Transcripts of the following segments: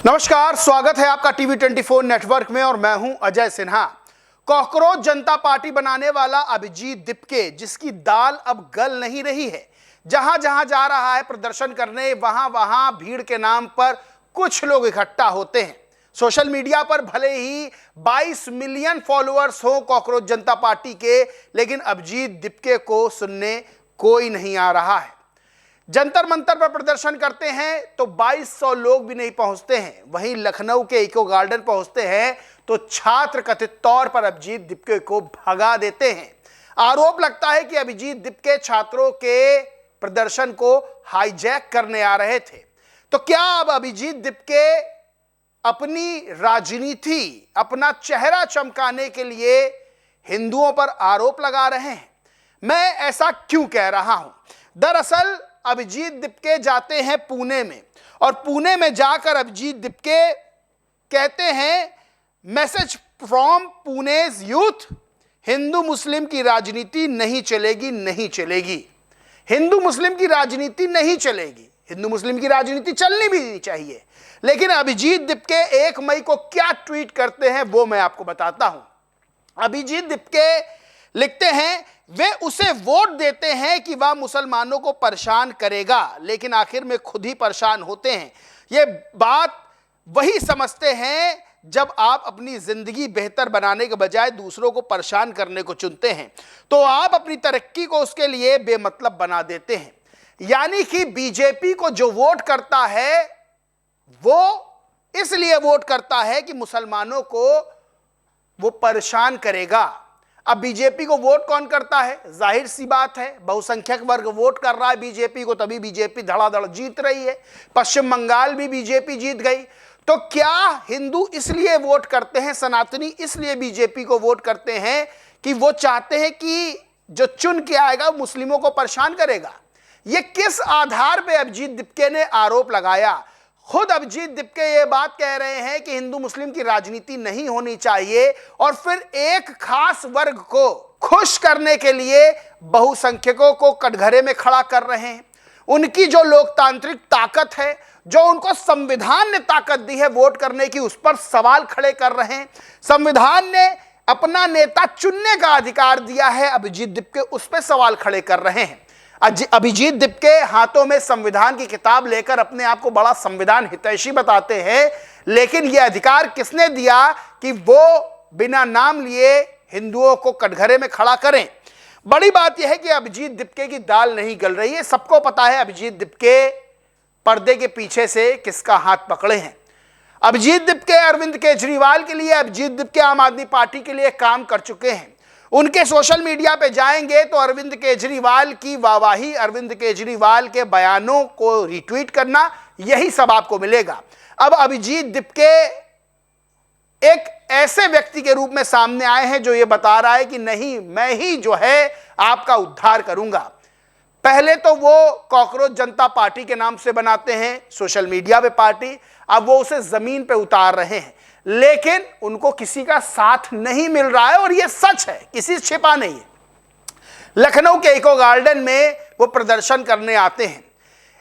नमस्कार, स्वागत है आपका टीवी 24 नेटवर्क में और मैं हूं अजय सिन्हा। कॉकरोच जनता पार्टी बनाने वाला अभिजीत दिपके, जिसकी दाल अब गल नहीं रही है, जहां जहां जा रहा है प्रदर्शन करने, वहां वहां भीड़ के नाम पर कुछ लोग इकट्ठा होते हैं। सोशल मीडिया पर भले ही 22 मिलियन फॉलोअर्स हो कॉकरोच जनता पार्टी के, लेकिन अभिजीत दिपके को सुनने कोई नहीं आ रहा है। जंतर मंतर पर प्रदर्शन करते हैं तो 2200 लोग भी नहीं पहुंचते हैं। वहीं लखनऊ के इको गार्डन पहुंचते हैं तो छात्र कथित तौर पर अभिजीत दिपके को भगा देते हैं। आरोप लगता है कि अभिजीत दिपके छात्रों के प्रदर्शन को हाईजैक करने आ रहे थे। तो क्या अब अभिजीत दिपके अपनी राजनीति, अपना चेहरा चमकाने के लिए हिंदुओं पर आरोप लगा रहे हैं? मैं ऐसा क्यों कह रहा हूं? दरअसल अभिजीत दिपके जाते हैं पुणे में, और पुणे में जाकर अभिजीत दिपके कहते हैं, मैसेज फ्रॉम पुणेज यूथ, हिंदू मुस्लिम की राजनीति नहीं चलेगी, नहीं चलेगी। हिंदू मुस्लिम की राजनीति नहीं चलेगी। हिंदू मुस्लिम की राजनीति चलनी भी नहीं चाहिए। लेकिन अभिजीत दिपके 1 मई को क्या ट्वीट करते हैं वो मैं आपको बताता हूं। अभिजीत दिपके लिखते हैं, वे उसे वोट देते हैं कि वह मुसलमानों को परेशान करेगा, लेकिन आखिर में खुद ही परेशान होते हैं। ये बात वही समझते हैं जब आप अपनी जिंदगी बेहतर बनाने के बजाय दूसरों को परेशान करने को चुनते हैं, तो आप अपनी तरक्की को उसके लिए बेमतलब बना देते हैं। यानी कि बीजेपी को जो वोट करता है वो इसलिए वोट करता है कि मुसलमानों को वो परेशान करेगा। अब बीजेपी को वोट कौन करता है? जाहिर सी बात है, बहुसंख्यक वर्ग वोट कर रहा है बीजेपी को, तभी बीजेपी धड़ाधड़ जीत रही है। पश्चिम बंगाल भी बीजेपी जीत गई। तो क्या हिंदू इसलिए वोट करते हैं, सनातनी इसलिए बीजेपी को वोट करते हैं कि वो चाहते हैं कि जो चुन के आएगा मुस्लिमों को परेशान करेगा? ये किस आधार पर अभिजीत दिपके ने आरोप लगाया? खुद अभिजीत दिपके ये बात कह रहे हैं कि हिंदू मुस्लिम की राजनीति नहीं होनी चाहिए, और फिर एक खास वर्ग को खुश करने के लिए बहुसंख्यकों को कटघरे में खड़ा कर रहे हैं। उनकी जो लोकतांत्रिक ताकत है, जो उनको संविधान ने ताकत दी है वोट करने की, उस पर सवाल खड़े कर रहे हैं। संविधान ने अपना नेता चुनने का अधिकार दिया है, अभिजीत दिपके उस पर सवाल खड़े कर रहे हैं। अभिजीत दिपके हाथों में संविधान की किताब लेकर अपने आप को बड़ा संविधान हितैषी बताते हैं, लेकिन यह अधिकार किसने दिया कि वो बिना नाम लिए हिंदुओं को कटघरे में खड़ा करें? बड़ी बात यह है कि अभिजीत दिपके की दाल नहीं गल रही है। सबको पता है अभिजीत दिपके पर्दे के पीछे से किसका हाथ पकड़े हैं। अभिजीत दिपके अरविंद केजरीवाल के लिए, अभिजीत दिपके आम आदमी पार्टी के लिए काम कर चुके हैं। उनके सोशल मीडिया पे जाएंगे तो अरविंद केजरीवाल की वाहवाही, अरविंद केजरीवाल के बयानों को रिट्वीट करना, यही सब आपको मिलेगा। अब अभिजीत दिपके एक ऐसे व्यक्ति के रूप में सामने आए हैं जो ये बता रहा है कि नहीं, मैं ही जो है आपका उद्धार करूंगा। पहले तो वो कॉकरोच जनता पार्टी के नाम से बनाते हैं सोशल मीडिया पे पार्टी, अब वो उसे जमीन पे उतार रहे हैं, लेकिन उनको किसी का साथ नहीं मिल रहा है, और यह सच है, किसी से छिपा नहीं है। लखनऊ के इको गार्डन में वो प्रदर्शन करने आते हैं।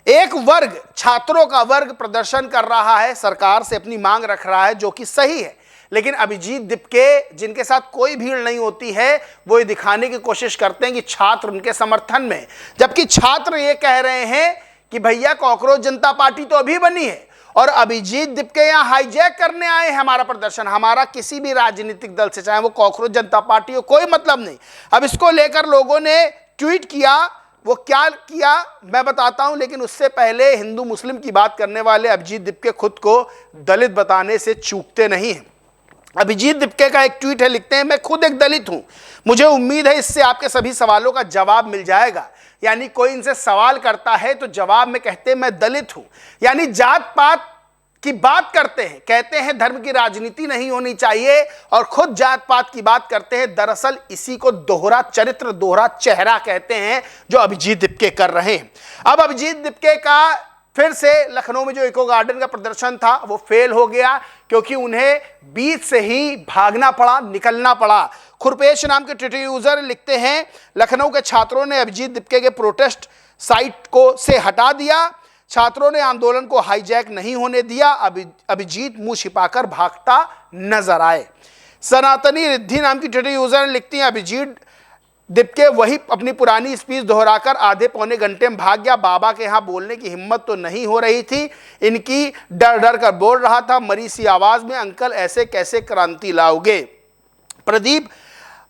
एक वर्ग, छात्रों का वर्ग प्रदर्शन कर रहा है, सरकार से अपनी मांग रख रहा है, जो कि सही है। लेकिन अभिजीत दिपके, जिनके साथ कोई भीड़ नहीं होती है, वो ये दिखाने की कोशिश करते हैं कि छात्र उनके समर्थन में, जबकि छात्र ये कह रहे हैं कि भैया कॉकरोच जनता पार्टी तो अभी बनी है और अभिजीत दिपके यहाँ हाईजैक करने आए हैं हमारा प्रदर्शन। हमारा किसी भी राजनीतिक दल से, चाहे वो कॉकरोच जनता पार्टी हो, कोई मतलब नहीं। अब इसको लेकर लोगों ने ट्वीट किया। वो क्या किया मैं बताता हूं, लेकिन उससे पहले हिंदू मुस्लिम की बात करने वाले अभिजीत दिपके खुद को दलित बताने से चूकते नहीं हैं। अभिजीत दिपके का एक ट्वीट है, लिखते हैं, मैं खुद एक दलित हूं, मुझे उम्मीद है इससे आपके सभी सवालों का जवाब मिल जाएगा। यानी कोई इनसे सवाल करता है तो जवाब में कहते हैं मैं दलित हूं। यानी जात पात की बात करते हैं, कहते हैं धर्म की राजनीति नहीं होनी चाहिए, और खुद जात पात की बात करते हैं। दरअसल इसी को दोहरा चरित्र, दोहरा चेहरा कहते हैं, जो अभिजीत दिपके कर रहे हैं। अब अभिजीत दिपके का फिर से लखनऊ में जो इको गार्डन का प्रदर्शन था वो फेल हो गया, क्योंकि उन्हें बीच से ही भागना पड़ा, निकलना पड़ा। खुरपेश नाम के ट्विटर यूजर लिखते हैं, लखनऊ के छात्रों ने अभिजीत दिपके के प्रोटेस्ट साइट को से हटा दिया। छात्रों ने आंदोलन को हाईजैक नहीं होने दिया। अभिजीत मुंह छिपाकर भागता नजर आए। सनातनी रिद्धि नाम की ट्विटर यूजर ने लिखती हैं, अभिजीत दिप्के वही अपनी पुरानी स्पीच दोहराकर आधे पौने घंटे में भाग गया। बाबा के यहाँ बोलने की हिम्मत तो नहीं हो रही थी, इनकी डर डर कर बोल रहा था मरी सी आवाज में, अंकल ऐसे कैसे क्रांति लाओगे। प्रदीप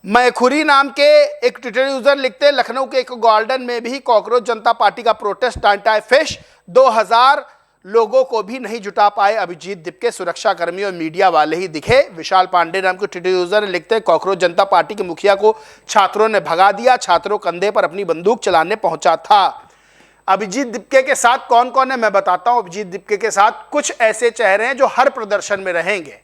मैखुरी नाम के एक ट्विटर यूजर लिखते हैं, लखनऊ के एक गार्डन में भी कॉकरोच जनता पार्टी का प्रोटेस्ट टांटा फिश 2000 लोगों को भी नहीं जुटा पाए अभिजीत दिप्के, सुरक्षाकर्मी और मीडिया वाले ही दिखे। विशाल पांडे नाम के ट्विटर यूजर लिखते हैं, कॉकरोच जनता पार्टी के मुखिया को छात्रों ने भगा दिया, छात्रों कंधे पर अपनी बंदूक चलाने पहुंचा था। अभिजीत दिप्के के साथ कौन कौन है मैं बताता हूं। अभिजीत दिप्के के साथ कुछ ऐसे चेहरे हैं जो हर प्रदर्शन में रहेंगे।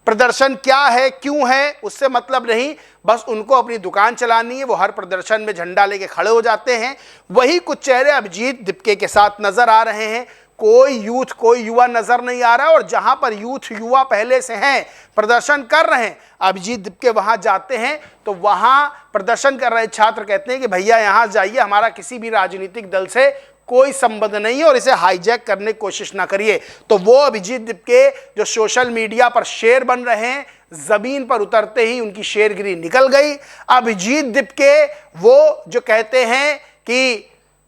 प्रदर्शन क्या है, क्यों है, उससे मतलब नहीं, बस उनको अपनी दुकान चलानी है, वो हर प्रदर्शन में झंडा लेके खड़े हो जाते हैं। वही कुछ चेहरे अभिजीत दिप्के के साथ नजर आ रहे हैं। कोई यूथ, कोई युवा नजर नहीं आ रहा है। और जहां पर यूथ युवा पहले से हैं, प्रदर्शन कर रहे हैं, अभिजीत दिप्के वहां जाते हैं तो वहां प्रदर्शन कर रहे छात्र कहते हैं कि भैया यहां जाइए, हमारा किसी भी राजनीतिक दल से कोई संबंध नहीं है और इसे हाईजैक करने की कोशिश ना करिए। तो वो अभिजीत दिप्के जो सोशल मीडिया पर शेर बन रहे हैं, जमीन पर उतरते ही उनकी शेरगिरी निकल गई। अभिजीत दिप्के वो जो कहते हैं कि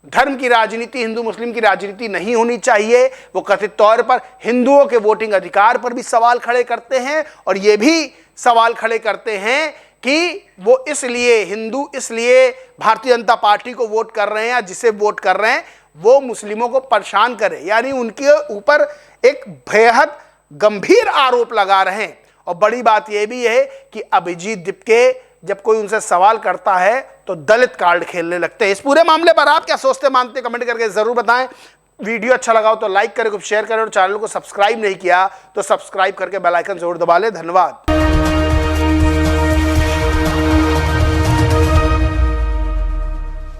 धर्म की राजनीति, हिंदू मुस्लिम की राजनीति नहीं होनी चाहिए, वो कथित तौर पर हिंदुओं के वोटिंग अधिकार पर भी सवाल खड़े करते हैं। और ये भी सवाल खड़े करते हैं कि वो इसलिए हिंदू इसलिए भारतीय जनता पार्टी को वोट कर रहे हैं या जिसे वोट कर रहे हैं वो मुस्लिमों को परेशान करे, यानी उनके ऊपर एक बेहद गंभीर आरोप लगा रहे हैं। और बड़ी बात यह भी है कि अभिजीत दिप्के जब कोई उनसे सवाल करता है तो दलित कार्ड खेलने लगते हैं। इस पूरे मामले पर आप क्या सोचते मानते कमेंट करके जरूर बताएं। वीडियो अच्छा लगा हो तो लाइक करें, कुछ शेयर करें और चैनल को सब्सक्राइब नहीं किया तो सब्सक्राइब करके बेल आइकन जरूर दबा लें। धन्यवाद।